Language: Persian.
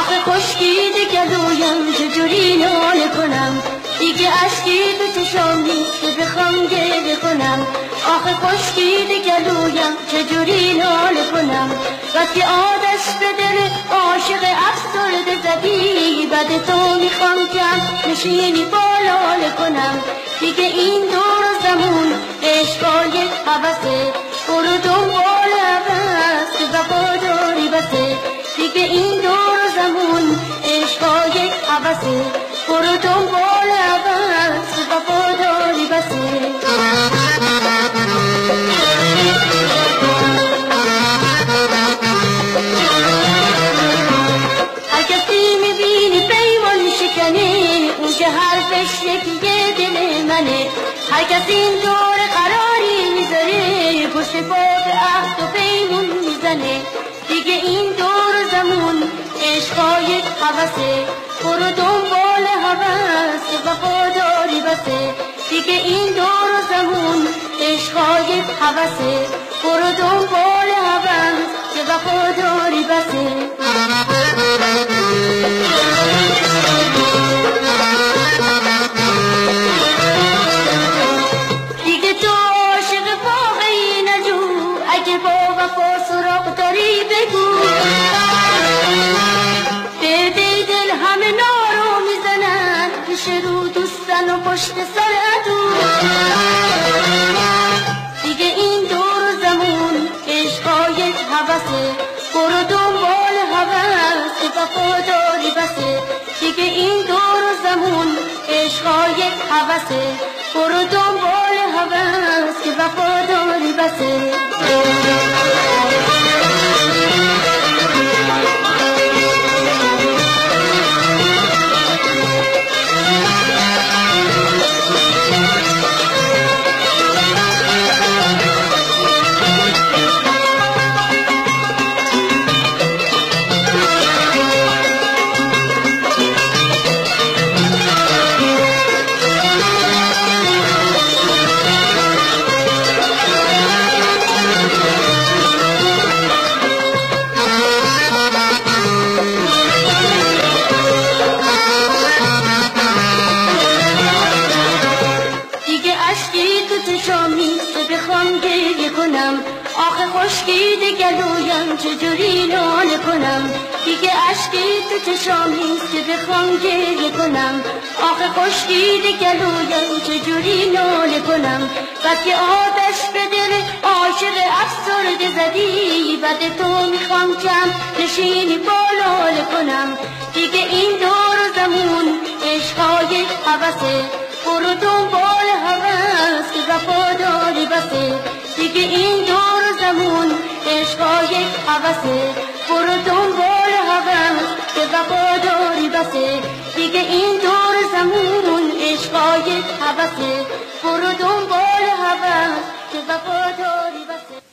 آخه خشکیده گلویم چجوری ناله کنم، دیگه اشکی تو چشام نیست که بخوام گریه کنم. آخه خشکیده گلویم چجوری ناله کنم، وقتی آتش به دل عاشق افسرده زدی، بعد تو میخوام کم نشینی بالاله کنم. دیگه این دور زمون عشقای هوسه، برو دنبال هوس که وفاداری بسه. دیگه این دور زمون عشقای هوسه، برو دنبال هوس که وفاداری بسه. هر کسی میبینی پیمان شکنه، اون که حرفش یکیه دل منه. هر کسی این دور قراری میذاره، پشت پا به عهد و پیمون میزنه. دیگه این دور زمون عشقای هوسه، برو دنبال هوس که وفاداری بسه. دیگه این دور زمون عشقای هوسه، برو دنبال هوس که وفاداری بسه. دیگه تو عاشق واقعی نجو، اگه با وفا سراغ داری بگو. به دل همه نارو میزنن، پیش رو دوستن و پشت سر عدو. دیگه این دور زمون عشقای هوسه، برو دنبال هوس که وفاداری بسه. دیگه این دور زمون عشقای هوسه، برو دنبال هوس که وفاداری بسه. بخوام گریه کنم، آخه خشکیده گلویم چجوری ناله کنم. دیگه اشکی تو چشام نیست که بخوام گریه کنم، آخه خشکیده گلویم چجوری ناله کنم. وقتی آتش به دل عاشق افسرده زدی، بعد تو میخوام کم نشینی بالاله کنم. دیگه این دور زمون عشقای هوسه، برو دنبال هوس که وفاداری بسه. دیگه این دور زمون عشقای هوسه، برو دنبال هوس که وفاداری بسه. دیگه این دور زمون عشقای هوسه، برو دنبال هوس که وفاداری بسه.